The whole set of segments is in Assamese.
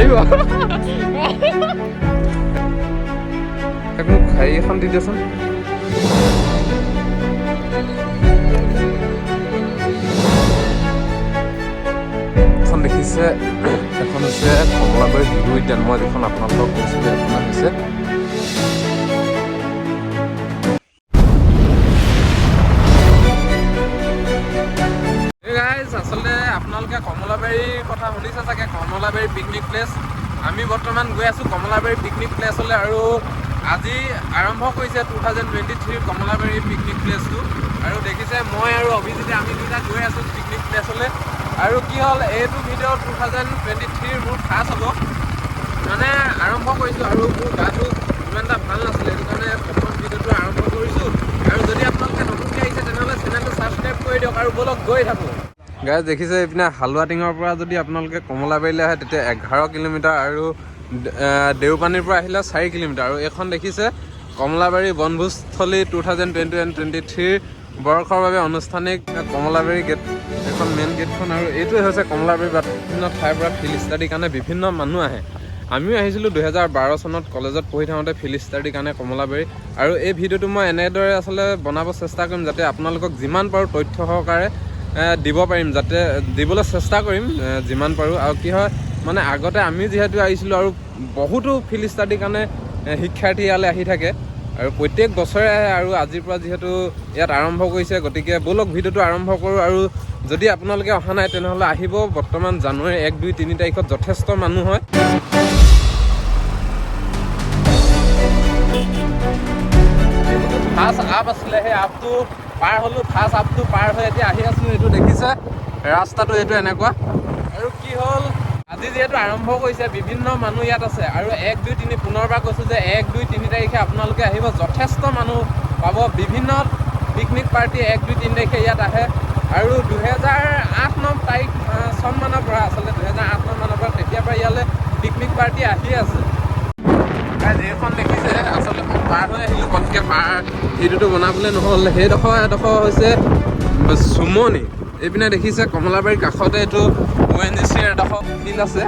মাৰিব মোক খাই এখন দি দিয়াচোন এখন দেখিছে এখন হৈছে কমলাবাৰী বিহু উদ্যান মই যিখন আপোনালোকক কৈছিলোঁ এখন হৈছে আচলতে আপোনালোকে কমলাবাৰীৰ কথা শুনিছে চাগে কমলাবাৰী পিকনিক প্লেচ আমি বৰ্তমান গৈ আছোঁ কমলাবাৰী পিকনিক প্লেচলৈ আৰু আজি আৰম্ভ কৰিছে 2023 কমলাবাৰী পিকনিক প্লেচটো আৰু দেখিছে মই আৰু অভিজিতে আমি দুটা গৈ আছোঁ পিকনিক প্লেচলৈ আৰু কি হ'ল এইটো ভিডিঅ' 2023 মোৰ ফাৰ্ষ্ট হ'ব মানে আৰম্ভ কৰিছোঁ আৰু মোৰ গাটো ইমান এটা ভাল নাছিলে সেইটো কাৰণে প্ৰথম ভিডিঅ'টো আৰম্ভ কৰিছোঁ আৰু যদি আপোনালোকে নতুনকৈ আহিছে তেনেহ'লে চেনেলটো ছাবস্ক্ৰাইব কৰি দিয়ক আৰু বলক গৈ থাকোঁ গাইজ দেখিছে এইপিনে হালোৱা টিঙৰ পৰা যদি আপোনালোকে কমলাবাৰীলৈ আহে তেতিয়া 11 কিলোমিটাৰ আৰু দেওপানীৰ পৰা আহিলে 4 কিলোমিটাৰ আৰু এইখন দেখিছে কমলাবাৰী বনভোজস্থলী 2023 বৰ্ষৰ বাবে আনুষ্ঠানিক কমলাবাৰী গেট এখন মেইন গেটখন আৰু এইটোৱে হৈছে কমলাবাৰী বিভিন্ন ঠাইৰ পৰা ফিল্ড ষ্টাডিৰ কাৰণে বিভিন্ন মানুহ আহে আমিও আহিছিলোঁ 2012 চনত কলেজত পঢ়ি থাকোঁতে ফিল্ড ষ্টাডিৰ কাৰণে কমলাবাৰী আৰু এই ভিডিঅ'টো মই এনেদৰে আচলতে বনাব চেষ্টা কৰিম যাতে আপোনালোকক যিমান পাৰোঁ তথ্য সহকাৰে দিব পাৰিম যাতে দিবলৈ চেষ্টা কৰিম যিমান পাৰোঁ আৰু কি হয় মানে আগতে আমি যিহেতু আহিছিলোঁ আৰু বহুতো ফিল্ড ষ্টাডিৰ কাৰণে শিক্ষাৰ্থী ইয়ালৈ আহি থাকে আৰু প্ৰত্যেক বছৰে আহে আৰু আজিৰ পৰা যিহেতু ইয়াত আৰম্ভ কৰিছে গতিকে ব'লক ভিডিঅ'টো আৰম্ভ কৰোঁ আৰু যদি আপোনালোকে অহা নাই তেনেহ'লে আহিব বৰ্তমান জানুৱাৰী 1, 2, 3 তাৰিখত যথেষ্ট মানুহ হয় ফাৰ্ষ্ট আপ আছিলে সেই আপটো পাৰ হ'লোঁ ফাৰ্ষ্ট আপটো পাৰ হৈ এতিয়া আহি আছোঁ এইটো দেখিছে ৰাস্তাটো এইটো এনেকুৱা আৰু কি হ'ল আজি যিহেতু আৰম্ভ কৰিছে বিভিন্ন মানুহ ইয়াত আছে আৰু 1, 2, 3 পুনৰবাৰ কৈছোঁ যে 1, 2, 3 তাৰিখে আপোনালোকে আহিব যথেষ্ট মানুহ পাব বিভিন্ন পিকনিক পাৰ্টি 1, 2, 3 তাৰিখে ইয়াত আহে আৰু 2008 তাৰিখ চনমানৰ পৰা আচলতে 2008 মানৰ পৰা তেতিয়াৰ পৰা ইয়ালৈ পিকনিক পাৰ্টি আহি আছে এইখন দেখিছে আচলতে মই পাৰ হৈ আহিলোঁ পটকৈ পাৰ ভিডিঅ'টো বনাবলৈ নহ'ল সেইডোখৰ এডোখৰ হৈছে চুমনি এইপিনে দেখিছে কমলাবাৰীৰ কাষতে এইটো ONGCৰ এডোখৰ ফিল্ড আছে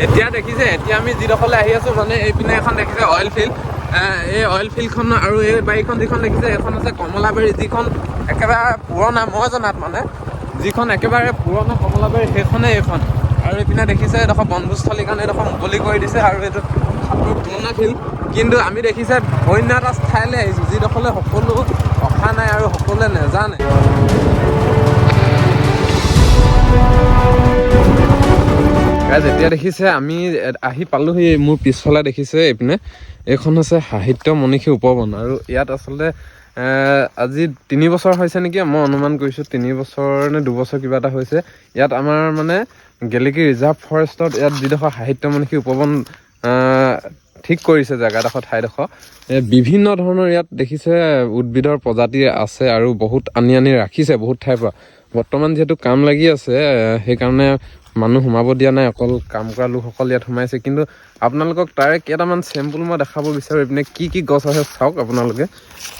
এতিয়া দেখিছে এতিয়া আমি যিডোখৰলৈ আহি আছোঁ মানে এইপিনে এখন দেখিছে অইল ফিল্ড এই অইল ফিল্ডখন আৰু এই বাৰীখন যিখন দেখিছে এইখন আছে কমলাবাৰী যিখন একেবাৰে পুৰণা মই জনাত মানে যিখন একেবাৰে পুৰণা কমলাবাৰী সেইখনেই এইখন আৰু এইপিনে দেখিছে এডোখৰ বনভোজস্থলীৰ কাৰণে এডোখৰ মুকলি কৰি দিছে আৰু এইটো পুৰণা ফিল্ড কিন্তু আমি দেখিছে অন্য এটা ঠাইলৈ আহিছোঁ যিডোখৰলৈ সকলো অহা নাই আৰু সকলোৱে নেজানে যেতিয়া দেখিছে আমি আহি পালোহি মোৰ পিছফালে দেখিছে এইপিনে এইখন হৈছে সাহিত্য মনীষী উপবন আৰু ইয়াত আচলতে আজি 3 বছৰ হৈছে নেকি মই অনুমান কৰিছোঁ 3 বছৰ নে 2 বছৰ কিবা এটা হৈছে ইয়াত আমাৰ মানে গেলেকী ৰিজাৰ্ভ ফৰেষ্টত ইয়াত যিডোখৰ সাহিত্য মনীষী উপবন ঠিক কৰিছে জেগাডোখৰ ঠাইডোখৰ বিভিন্ন ধৰণৰ ইয়াত দেখিছে উদ্ভিদৰ প্ৰজাতি আছে আৰু বহুত আনি ৰাখিছে বহুত ঠাইৰ পৰা বৰ্তমান যিহেতু কাম লাগি আছে সেইকাৰণে মানুহ সোমাব দিয়া নাই অকল কাম কৰা লোকসকল ইয়াত সোমাইছে কিন্তু আপোনালোকক তাৰে কেইটামান চেম্পুল মই দেখাব বিচাৰোঁ এইপিনে কি গছ আছে চাওক আপোনালোকে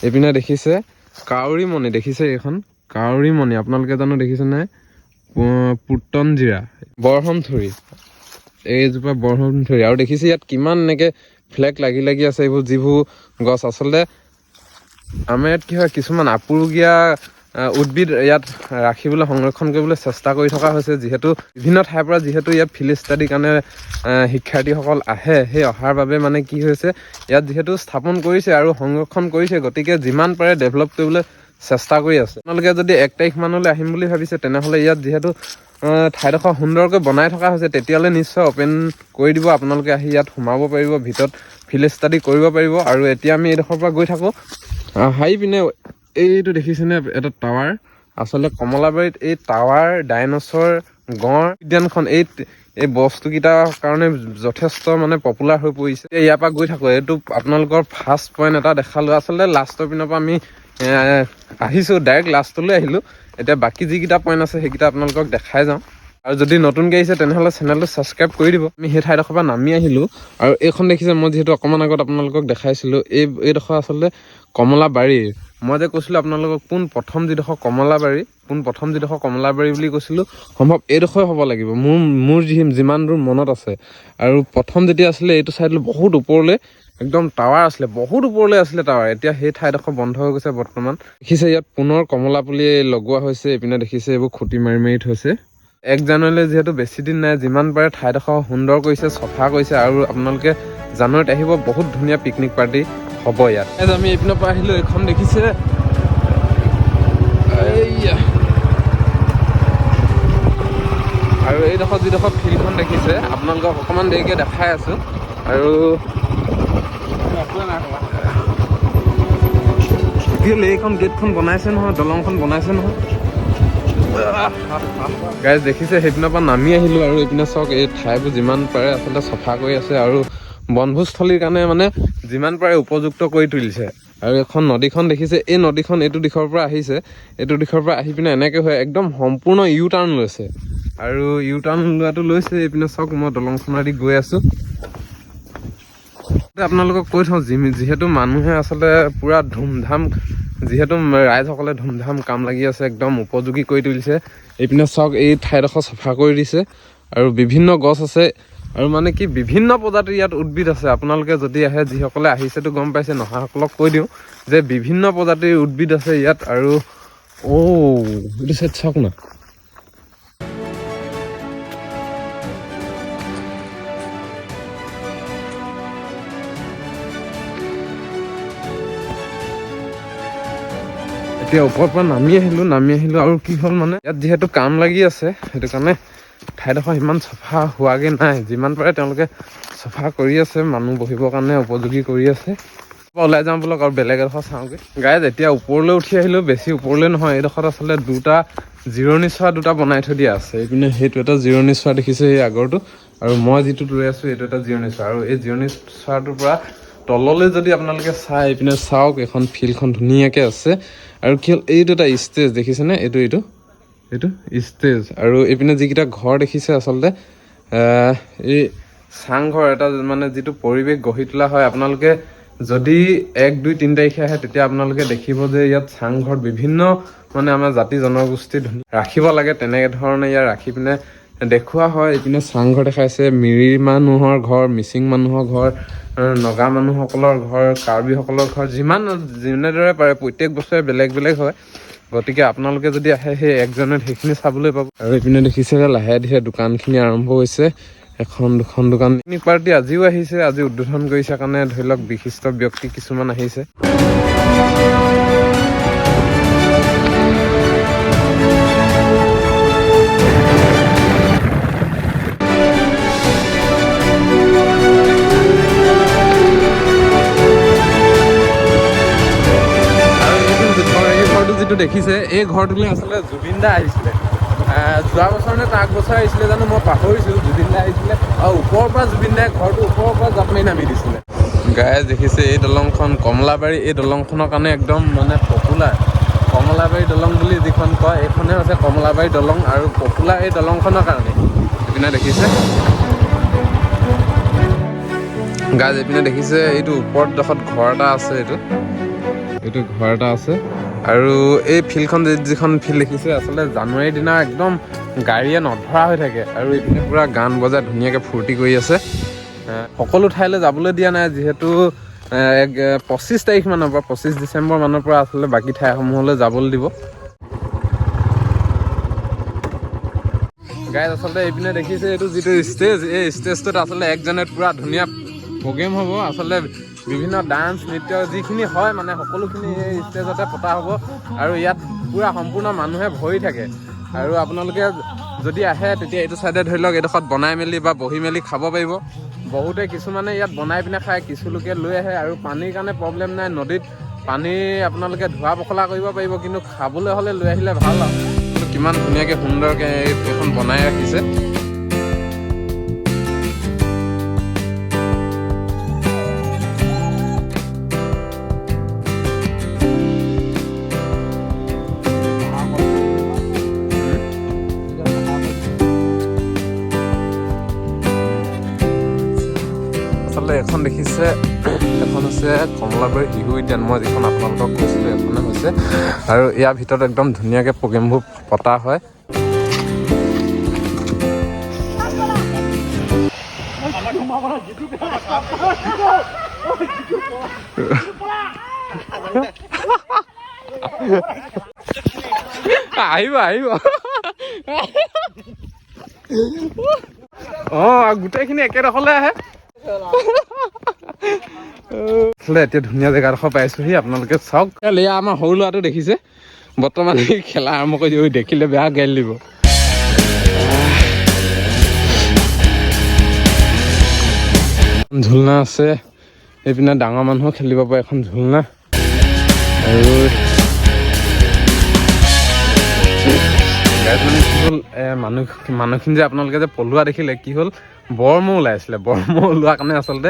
এইপিনে দেখিছে কাউৰীমণি দেখিছে এইখন কাউৰীমণি আপোনালোকে জানো দেখিছে নাই পুটনজিৰা বৰহমথুৰি এইজোপা বৰহমথুৰি আৰু দেখিছে ইয়াত কিমান এনেকৈ ফ্লেগ লাগি আছে এইবোৰ যিবোৰ গছ আচলতে আমাৰ ইয়াত কি হয় কিছুমান আপুৰুগীয়া উদ্ভিদ ইয়াত ৰাখিবলৈ সংৰক্ষণ কৰিবলৈ চেষ্টা কৰি থকা হৈছে যিহেতু বিভিন্ন ঠাইৰ পৰা যিহেতু ইয়াত ফিল্ড ষ্টাডিৰ কাৰণে শিক্ষাৰ্থীসকল আহে সেই অহাৰ বাবে মানে কি হৈছে ইয়াত যিহেতু স্থাপন কৰিছে আৰু সংৰক্ষণ কৰিছে গতিকে যিমান পাৰে ডেভেলপ কৰিবলৈ চেষ্টা কৰি আছে আপোনালোকে যদি 1 তাৰিখ মানলৈ আহিম বুলি ভাবিছে তেনেহ'লে ইয়াত যিহেতু ঠাইডোখৰ সুন্দৰকৈ বনাই থকা হৈছে তেতিয়ালৈ নিশ্চয় অ'পেন কৰি দিব আপোনালোকে আহি ইয়াত সোমাব পাৰিব ভিতৰত ফিল্ড ষ্টাডি কৰিব পাৰিব আৰু এতিয়া আমি এইডোখৰৰ পৰা গৈ থাকোঁ হাই পিনে এইটো দেখিছেনে এটা টাৱাৰ আচলতে কমলাবাৰীত এই টাৱাৰ ডাইনছৰ গড় উদ্যানখন এই বস্তুকেইটাৰ কাৰণে যথেষ্ট মানে পপুলাৰ হৈ পৰিছে। ইয়াৰ পৰা গৈ থাকোঁ, এইটো আপোনালোকৰ ফাৰ্ষ্ট পইণ্ট এটা দেখালোঁ। আচলতে লাষ্টৰ পিনৰ পৰা আমি আহিছোঁ, ডাইৰেক্ট লাষ্টলৈ আহিলোঁ। এতিয়া বাকী যিকেইটা পইণ্ট আছে সেইকেইটা আপোনালোকক দেখাই যাওঁ। আৰু যদি নতুনকৈ আহিছে তেনেহ'লে চেনেলটো ছাবস্ক্ৰাইব কৰি দিব। আমি সেই ঠাইডোখৰ পৰা নামি আহিলোঁ আৰু এইখন দেখিছে, মই যিহেতু অকণমান আগত আপোনালোকক দেখাইছিলোঁ, এইডোখৰ আচলতে কমলাবাৰী। মই যে কৈছিলোঁ আপোনালোকক প্ৰথম যিডোখৰ কমলাবাৰী বুলি কৈছিলোঁ, সম্ভৱ এইডোখৰে হ'ব লাগিব মোৰ যিমান দূৰ মনত আছে। আৰু প্ৰথম যেতিয়া আছিলে এইটো চাইডলৈ বহুত ওপৰলৈ একদম টাৱাৰ আছিলে, বহুত ওপৰলৈ আছিলে টাৱাৰ। এতিয়া সেই ঠাইডোখৰ বন্ধ হৈ গৈছে বৰ্তমান। দেখিছে ইয়াত পুনৰ কমলা পুলি লগোৱা হৈছে। এইপিনে দেখিছে এইবোৰ খুঁটি মাৰি থৈছে। 1 জানুৱাৰীলৈ যিহেতু বেছি দিন নাই, যিমান পাৰে ঠাইডোখৰ সুন্দৰ কৰিছে, চফা কৰিছে। আৰু আপোনালোকে জানুৱাৰীত আহিব, বহুত ধুনীয়া পিকনিক পাৰ্টি হ'ব ইয়াত। আমি এইপিনৰ পৰা আহিলোঁ, এইখন দেখিছে আৰু এইডোখৰ যিডোখৰ ফিল্ডখন দেখিছে আপোনালোকক অকণমান দেৰিকৈ দেখাই আছোঁ। আৰু এইখন গেটখন বনাইছে নহয়, দলংখন বনাইছে নহয়। গাইজ দেখিছে, সেইপিনৰ পৰা নামি আহিলোঁ আৰু এইপিনে চাওক, এই ঠাইবোৰ যিমান পাৰে আচলতে চফা কৰি আছে আৰু বনভোজস্থলীৰ কাৰণে মানে যিমান পাৰে উপযুক্ত কৰি তুলিছে। আৰু এখন নদীখন দেখিছে, এই নদীখন এইটো দিশৰ পৰা আহিছে, এইটো দিশৰ পৰা আহি পিনে এনেকৈ হৈ একদম সম্পূৰ্ণ ইউ টাৰ্ণ লৈছে। আৰু ইউ টাৰ্ণ লোৱাটো লৈছে। এইপিনে চাওক, মই দলংখনেদি গৈ আছোঁ। আপোনালোকক কৈ থওঁ, যিহেতু মানুহে আচলতে পূৰা যিহেতু ৰাইজসকলে ধুমধাম কাম লাগি আছে, একদম উপযোগী কৰি তুলিছে। এইপিনে চাওক, এই ঠাইডোখৰ চাফা কৰি দিছে আৰু বিভিন্ন গছ আছে। আৰু মানে কি বিভিন্ন প্ৰজাতিৰ ইয়াত উদ্ভিদ আছে। আপোনালোকে যদি আহে, যিসকলে আহিছেতো গম পাইছে, নহাসকলক কৈ দিওঁ যে বিভিন্ন প্ৰজাতিৰ উদ্ভিদ আছে ইয়াত। আৰু এইটো চাইড চাওক না, এতিয়া ওপৰৰ পৰা নামি আহিলোঁ আৰু কি হ'ল মানে ইয়াত যিহেতু কাম লাগি আছে, সেইটো কাৰণে ঠাইডোখৰ ইমান চফা হোৱাগৈ নাই। যিমান পাৰে তেওঁলোকে চফা কৰি আছে, মানুহ বহিবৰ কাৰণে উপযোগী কৰি আছে। ওলাই যাওঁ বলক আৰু বেলেগ এডোখৰ চাওঁগৈ। গাইজ এতিয়া ওপৰলৈ উঠি আহিলোঁ, বেছি ওপৰলৈ নহয়। এইডোখৰত আচলতে দুটা জিৰণি চোৱা বনাই থৈ দিয়া আছে। এইপিনে সেইটো এটা জিৰণি চোৱা দেখিছে, এই আগৰটো। আৰু মই যিটোত ৰৈ আছোঁ এইটো এটা জিৰণি চোৱা। আৰু এই জিৰণি চোৱাটোৰ পৰা তললৈ যদি আপোনালোকে চাই, এইপিনে চাওক, এইখন ফিল্ডখন ধুনীয়াকৈ আছে। আৰু কি হ'ল, এইটো এটা ষ্টেজ দেখিছেনে, এইটো ষ্টেজ। আৰু এইপিনে যিকেইটা ঘৰ দেখিছে, আচলতে এই চাংঘৰ এটা মানে যিটো পৰিৱেশ গঢ়ি তোলা হয়। আপোনালোকে যদি 1, 2, 3 তাৰিখে আহে, তেতিয়া আপোনালোকে দেখিব যে ইয়াত চাংঘৰত বিভিন্ন মানে আমাৰ জাতি জনগোষ্ঠী ৰাখিব লাগে, তেনেধৰণে ইয়াত ৰাখি পিনে দেখুওৱা হয়। এইপিনে চাংঘৰ দেখাইছে, মিৰি মানুহৰ ঘৰ, মিচিং মানুহৰ ঘৰ, নগা মানুহসকলৰ ঘৰ, কাৰ্বিসকলৰ ঘৰ, যেনেদৰে পাৰে প্ৰত্যেক বছৰে বেলেগ বেলেগ হয়। গতিকে আপোনালোকে যদি আহে, সেই 1 জানুৱাৰীত সেইখিনি চাবলৈ পাব। আৰু এইপিনে দেখিছে লাহে ধীৰে দোকানখিনি আৰম্ভ হৈছে, 1-2খন দোকান। পিকনিক পাৰ্টি আজিও আহিছে, আজি উদ্বোধন কৰিছে কাৰণে ধৰি লওক বিশিষ্ট ব্যক্তি কিছুমান আহিছে। যিটো দেখিছে, এই ঘৰটোলৈ আচলতে জুবিন দা আহিছিলে। যোৱা বছৰ নে তাৰ আগবছৰ আহিছিলে জানো, মই পাহৰিছোঁ। জুবিন দা আহিছিলে আৰু ওপৰৰ পৰা জুবিন দাই ঘৰটো ওপৰৰ পৰা জাপ মাৰি নামি দিছিলে। গায়ে দেখিছে, এই দলংখন কমলাবাৰী, এই দলংখনৰ কাৰণে একদম মানে পপুলাৰ। কমলাবাৰী দলং বুলি যিখন কয়, এইখনে হৈছে কমলাবাৰী দলং। আৰু পপুলাৰ এই দলংখনৰ কাৰণে। এইপিনে দেখিছে গাইজ, এইপিনে দেখিছে, এইটো ওপৰত ডোখৰত ঘৰ এটা আছে, এইটো ঘৰ এটা আছে। আৰু এই ফিল্ডখন যিখন ফিল্ড দেখিছে, আচলতে জানুৱাৰীৰ দিনা একদম গাড়ীয়ে নধৰা হৈ থাকে। আৰু এইপিনে পূৰা গান বজাই ধুনীয়াকৈ ফূৰ্তি কৰি আছে। সকলো ঠাইলৈ যাবলৈ দিয়া নাই, যিহেতু 25 তাৰিখ মানৰ পৰা, 25 ডিচেম্বৰ মানৰ পৰা আচলতে বাকী ঠাইসমূহলৈ যাবলৈ দিব। গাইজ আচলতে এইপিনে দেখিছে, এইটো যিটো ষ্টেজ, এই ষ্টেজটোত আচলতে 1 জানুৱাৰীত পূৰা ধুনীয়া প্ৰগ্ৰেম হ'ব। আচলতে বিভিন্ন ডান্স, নৃত্য যিখিনি হয় মানে সকলোখিনি এই ষ্টেজতে পতা হ'ব। আৰু ইয়াত পূৰা সম্পূৰ্ণ মানুহে ভৰি থাকে। আৰু আপোনালোকে যদি আহে, তেতিয়া এইটো চাইডে ধৰি লওক এইডোখৰত বনাই মেলি বা বহি মেলি খাব পাৰিব। বহুতে কিছুমানে ইয়াত বনাই পিনে খায়, কিছু লোকে লৈ আহে। আৰু পানীৰ কাৰণে প্ৰব্লেম নাই, নদীত পানী আপোনালোকে ধোৱা পখলা কৰিব পাৰিব। কিন্তু খাবলৈ হ'লে লৈ আহিলে ভাল আৰু। কিমান ধুনীয়াকৈ সুন্দৰকৈ এইখন বনাই ৰাখিছে। আচলতে এখন দেখিছে এখন হৈছে কমলাবাৰী শিশু উদ্যান মই যিখন আপোনালোকক কৈছিলোঁ এখনে হৈছে আৰু ইয়াৰ ভিতৰত একদম ধুনীয়াকৈ প্ৰগ্ৰেমবোৰ পতা হয় আহিব আহিব গোটেইখিনি একেডোখৰলৈ আহে এতিয়া ধুনীয়া জেগাডোখৰ পাইছোহি আপোনালোকে চাওক এয়া আমাৰ সৰু ল'ৰাটো দেখিছে বৰ্তমান খেলা আৰম্ভ কৰি দিব দেখিলে বেয়া গালি দিব ঝুলনা আছে এইপিনে ডাঙৰ মানুহো খেলিব পাৰে এখন ঝুলনা আৰু মানে কি হ'ল মানুহখিনি যে আপোনালোকে যে পলোৱা দেখিলে কি হ'ল বৰমৌ ওলাইছিলে বৰমৌ ওলোৱা কাৰণে আচলতে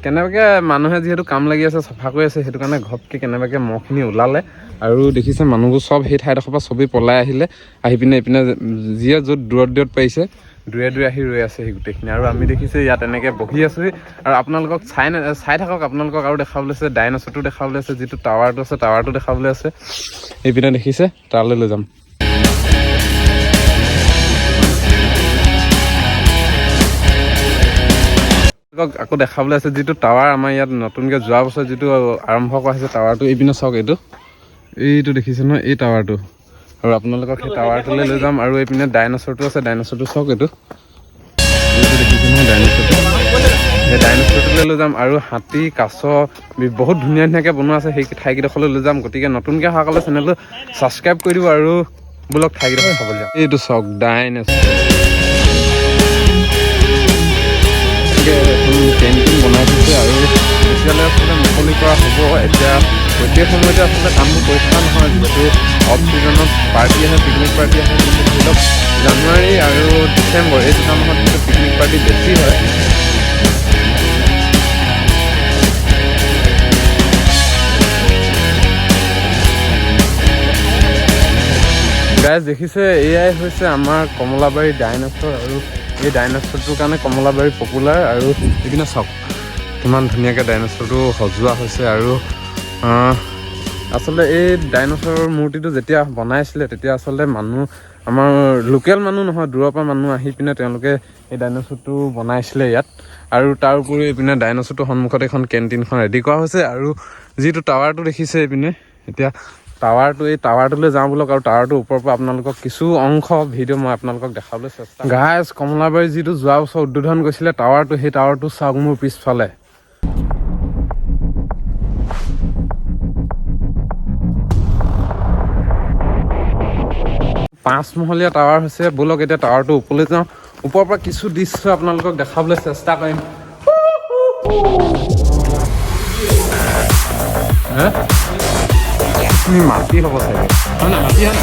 কেনেবাকৈ মানুহে যিহেতু কাম লাগি আছে চফা কৰি আছে সেইটো কাৰণে ঘপকৈ কেনেবাকৈ মহখিনি ওলালে আৰু দেখিছে মানুহবোৰ চব সেই ঠাইডোখৰ পৰা চবেই পলাই আহিলে আহি পিনে এইপিনে যিয়ে য'ত দূৰত পাইছে দূৰে আহি ৰৈ আছে সেই গোটেইখিনি আৰু আমি দেখিছোঁ ইয়াত এনেকৈ বহি আছোঁ আৰু আপোনালোকক চাই থাকক আপোনালোকক আৰু দেখাবলৈ আছে ডাইনছৰটো দেখাবলৈ আছে যিটো টাৱাৰটো আছে টাৱাৰটো দেখাবলৈ আছে এইপিনে দেখিছে তালৈ লৈ যাম আকৌ দেখাবলৈ আছে যিটো টাৱাৰ আমাৰ ইয়াত নতুনকৈ যোৱা বছৰ যিটো আৰম্ভ কৰা হৈছে টাৱাৰটো এইপিনে চাওক এইটো দেখিছে নহয় এই টাৱাৰটো আৰু আপোনালোকক সেই টাৱাৰটোলৈ লৈ যাম আৰু এইপিনে ডাইনছৰটো আছে ডাইনছৰটো চাওক এইটো দেখিছে নহয় ডাইনছৰটো সেই ডাইনছৰটোলৈ লৈ যাম আৰু হাতী কাছ বহুত ধুনীয়াকৈ বনোৱা আছে সেই ঠাইকেইডোখৰলৈ লৈ যাম গতিকে নতুনকৈ অহাসকলে চেনেলটো ছাবস্ক্ৰাইব কৰি দিব আৰু বোলক ঠাইকেইডোখৰ চাবলৈ যাম এইটো চাওক ডাইনছৰ পেইণ্টিং বনাই থৈছে আৰু এতিয়ালৈ আচলতে মুকলি কৰা হ'ব এতিয়া গোটেই সময়তে আচলতে কামবোৰ কৰি থকা নহয় যিহেতু অফ ছিজনত পাৰ্টি আহে পিকনিক পাৰ্টি আহে কিন্তু ধৰি লওক জানুৱাৰী আৰু ডিচেম্বৰ এই দুটা মাহত কিন্তু পিকনিক পাৰ্টি বেছি হয় গাইজ দেখিছে এয়াই হৈছে আমাৰ কমলাবাৰী ডাইনছৰ আৰু এই ডাইনছৰটোৰ কাৰণে কমলাবাৰী পপুলাৰ আৰু এইপিনে চাওক কিমান ধুনীয়াকৈ ডাইনছৰটো সজোৱা হৈছে আৰু আচলতে এই ডাইনছৰৰ মূৰ্তিটো যেতিয়া বনাইছিলে তেতিয়া আচলতে আমাৰ লোকেল মানুহ নহয় দূৰৰ পৰা মানুহ আহি পিনে তেওঁলোকে এই ডাইনছৰটো বনাইছিলে ইয়াত আৰু তাৰ উপৰি এইপিনে ডাইনছৰটোৰ সন্মুখত এখন কেণ্টিনখন ৰেডি কৰা হৈছে আৰু যিটো টাৱাৰটো দেখিছে এইপিনে এতিয়া এই টাৱাৰটোলৈ যাওঁ বোলক আৰু টাৱাৰটোৰ ওপৰৰ পৰা আপোনালোকক কিছু অংশ ভিডিঅ' মই আপোনালোকক দেখাবলৈ চেষ্টা গাইজ কমলাবাৰী যিটো যোৱা বছৰ উদ্বোধন কৰিছিলে টাৱাৰটো সেই টাৱাৰটো চাওক মোৰ পিছফালে 5 মহলীয়া টাৱাৰ হৈছে বোলক এতিয়া টাৱাৰটো ওপৰলৈ যাওঁ ওপৰৰ পৰা কিছু দৃশ্য আপোনালোকক দেখাবলৈ চেষ্টা কৰিম মাটি হ'ব চাগে হয় না মাটি হয়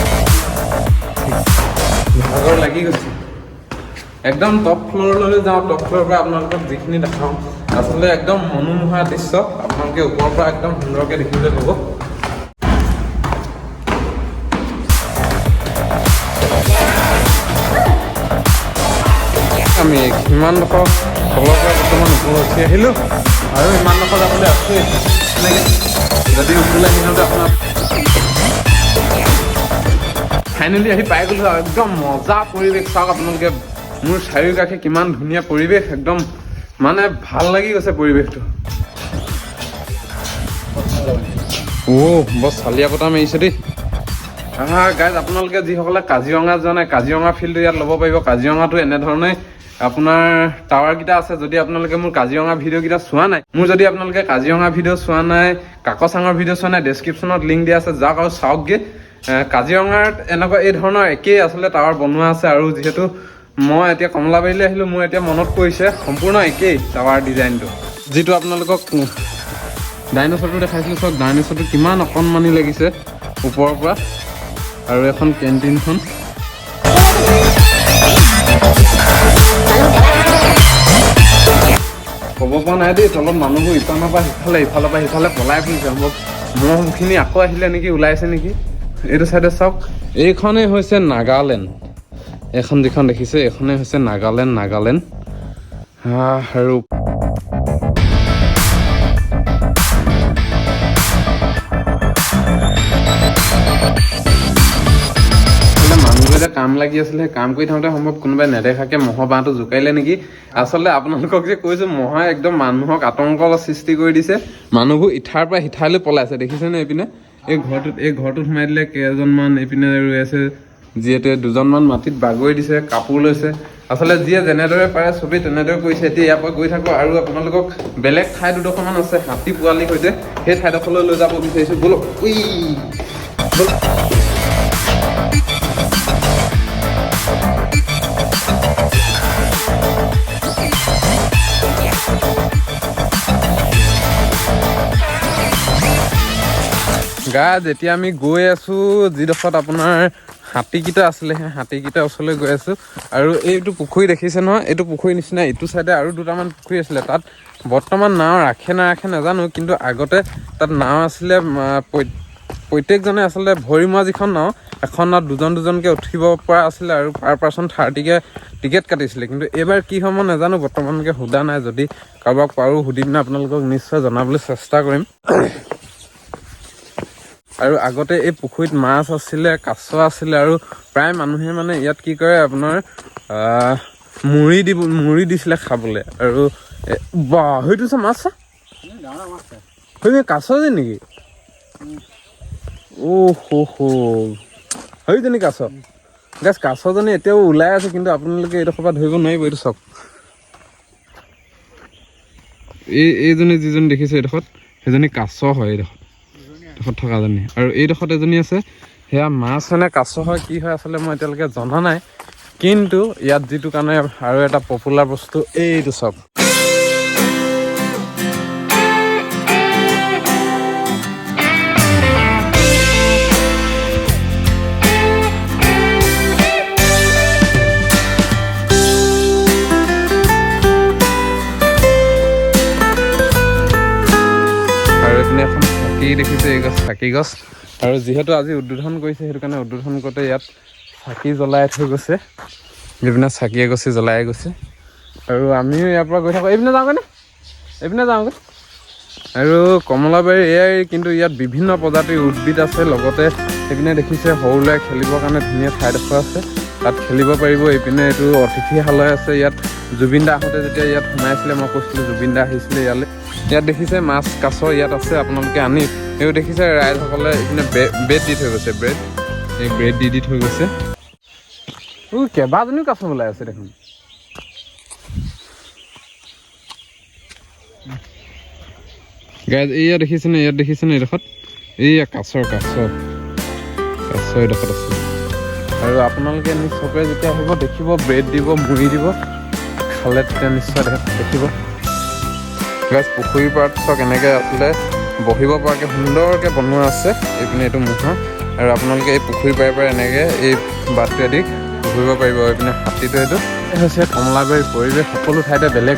ভাগৰ লাগি গৈছে একদম টপ ফ্ল'ৰলৈ যাওঁ টপ ফ্ল'ৰৰ পৰা আপোনালোকক যিখিনি দেখাওঁ আচলতে একদম মনোমোহা দৃশ্য আপোনালোকে ওপৰৰ পৰা একদম সুন্দৰকৈ দেখিবলৈ পাব আমি সিমানডোখৰ তলৰ পৰা বৰ্তমান ওপৰত উঠি আহিলোঁ আৰু ইমানডোখৰ যাবলৈ আছোঁৱেই এনেকৈ যদি ওপৰলৈ আহিলে আপোনাৰ ফাইনেলি আহি পাই গ'লোঁ একদম মজা পৰিৱেশ চাওক আপোনালোকে মোৰ চাৰিওকাষে কিমান ধুনীয়া পৰিৱেশ একদম মানে ভাল লাগি গৈছে পৰিৱেশটো বৰ চালিয়া পতা মাৰিছে দেই গাইজ আপোনালোকে যিসকলে কাজিৰঙা যোৱা নাই কাজিৰঙা ফিল্ডটো ইয়াত ল'ব পাৰিব কাজিৰঙাটো এনেধৰণে আপোনাৰ টাৱাৰকেইটা আছে যদি আপোনালোকে মোৰ কাজিৰঙা ভিডিঅ'কেইটা চোৱা নাই মোৰ যদি আপোনালোকে কাজিৰঙা ভিডিঅ' চোৱা নাই কাকচাঙৰ ভিডিঅ' চোৱা নাই ডেছক্ৰিপশ্যনত লিংক দিয়া আছে যাওক আৰু চাওকগৈ কাজিৰঙাত এনেকুৱা এই ধৰণৰ একেই আচলতে টাৱাৰ বনোৱা আছে আৰু যিহেতু মই এতিয়া কমলাবাৰীলৈ আহিলোঁ মোৰ এতিয়া মনত পৰিছে সম্পূৰ্ণ একেই টাৱাৰ ডিজাইনটো যিটো আপোনালোকক ডাইনছৰটো দেখাইছিলোঁ চাওক ডাইনছৰটো কিমান অকণমানি লাগিছে ওপৰৰ পৰা আৰু এখন কেণ্টিনখন ক'ব পৰা নাই দেই তলত মানুহবোৰ ইপানৰ পৰা ইফালৰ পৰা সিফালে পলাই ফুৰিছে মহখিনি আকৌ আহিলে নেকি ওলাইছে নেকি এইটো চাইডে চাওক এইখনেই হৈছে নাগালেণ্ড এইখন যিখন দেখিছে এইখনেই হৈছে নাগালেণ্ড আৰু মানুহবোৰে কাম লাগি আছিলে কাম কৰি থাকোঁতে সম্ভৱ কোনোবাই নেদেখাকে মহৰ বাঁহটো জোকাইলে নেকি আচলতে আপোনালোকক যে কৈছো মহে একদম মানুহক আতংক সৃষ্টি কৰি দিছে মানুহবোৰ ইঠাৰ পৰা সিঠালৈ পলাইছে দেখিছেনে এইপিনে এই ঘৰটোত সোমাই দিলে কেইজনমান এইপিনে ৰৈ আছে যিহেতু দুজনমান মাটিত বাগৰি দিছে কাপোৰ লৈছে আচলতে যিয়ে যেনেদৰে পাৰে চবেই তেনেদৰে কৰিছে এতিয়া ইয়াৰ পৰা গৈ থাকোঁ আৰু আপোনালোকক বেলেগ ঠাই দুডোখৰমান আছে হাতী পোৱালি সৈতে সেই ঠাইডোখৰলৈ লৈ যাব বিচাৰিছোঁ ব'লক গাইজ এতিয়া আমি গৈ আছোঁ যিডোখৰত আপোনাৰ হাতীকেইটা আছিলে সেই হাতীকেইটাৰ ওচৰলৈ গৈ আছোঁ আৰু এইটো পুখুৰী দেখিছে নহয় এইটো পুখুৰীৰ নিচিনা ইটো চাইডে আৰু দুটামান পুখুৰী আছিলে তাত বৰ্তমান নাও ৰাখে নাৰাখে নাজানো কিন্তু আগতে তাত নাও আছিলে প্ৰত্যেকজনে আচলতে ভৰি মৰা যিখন নাও এখন নাও দুজনকৈ উঠিব পৰা আছিলে আৰু পাৰ পাৰ্চন 30কৈ টিকেট কাটিছিলে কিন্তু এইবাৰ কি হয় মই নাজানো বৰ্তমানলৈকে সোধা নাই যদি কাৰোবাক পাৰোঁ সুধি পিনে আপোনালোকক নিশ্চয় জনাবলৈ চেষ্টা কৰিম আৰু আগতে এই পুখুৰীত মাছ আছিলে কাছ আছিলে আৰু প্ৰায় মানুহে মানে ইয়াত কি কৰে আপোনাৰ মুড়ি দিছিলে খাবলৈ আৰু বাহ সেইটো চা মাছ কাছ যে নেকি সেইজনী কাছ গাছ কাছজনী এতিয়াও ওলাই আছে কিন্তু আপোনালোকে এইডোখৰ পৰা ধৰিব নোৱাৰিব এইটো চাওক এইজনী যিজনী দেখিছে এইডোখৰত সেইজনী কাছ হয় এইডোখৰত থকাজনী আৰু এইডোখৰত এজনী আছে সেয়া মাছ নে কাছ হয় কি হয় আচলতে মই এতিয়ালৈকে জনা নাই কিন্তু ইয়াত যিটো কাৰণে আৰু এটা পপুলাৰ বস্তু এইটো চাওক দেখিছে এই গছ চাকি গছ আৰু যিহেতু আজি উদ্বোধন কৰিছে সেইটো কাৰণে উদ্বোধন কৰোঁতে ইয়াত চাকি জ্বলাই থৈ গৈছে এইপিনে চাকি এগছি জ্বলাই গৈছে আৰু আমিও ইয়াৰ পৰা গৈ থাকোঁ এইপিনে যাওঁগৈ আৰু কমলাবাৰী এয়াই কিন্তু ইয়াত বিভিন্ন প্ৰজাতিৰ উদ্ভিদ আছে লগতে এইপিনে দেখিছে সৰু ল'ৰাই খেলিবৰ কাৰণে ধুনীয়া ঠাইডোখৰ আছে তাত খেলিব পাৰিব এইপিনে এইটো অতিথিশালয় আছে ইয়াত জুবিন দা আহোঁতে যেতিয়া ইয়াত সোমাইছিলে মই কৈছিলোঁ জুবিন দা আহিছিলে ইয়ালৈ ইয়াত দেখিছে মাছ কাছ ইয়াত আছে আপোনালোকে আনি এইও দেখিছে ৰাইজসকলে এইপিনে ব্ৰেড দি থৈ গৈছে ব্ৰেড দি থৈ গৈছে কেইবাজনীও কাছ ওলাই আছে দেখোন গাইজ ইয়াত দেখিছেনে এইডোখৰত এইয়া কাছ এইডোখৰত আছে আৰু আপোনালোকে নিজ চকুৰে যেতিয়া আহিব দেখিব ব্ৰেড দিব মুড়ি দিব খালে তেতিয়া নিশ্চয় দেখিব গাইজ পুখুৰীৰ পাৰত চাওক এনেকৈ আচলতে বহিব পৰাকৈ সুন্দৰকৈ বনোৱা আছে এইপিনে এইটো মুখা আৰু আপোনালোকে এই পুখুৰী পাৰে পাৰে এনেকৈ এই বাটটোৱে দি ঘূৰিব পাৰিব এইপিনে হাতীটো এইটো হৈছে কমলাবাৰীৰ পৰিৱেশ সকলো ঠাইতে বেলেগ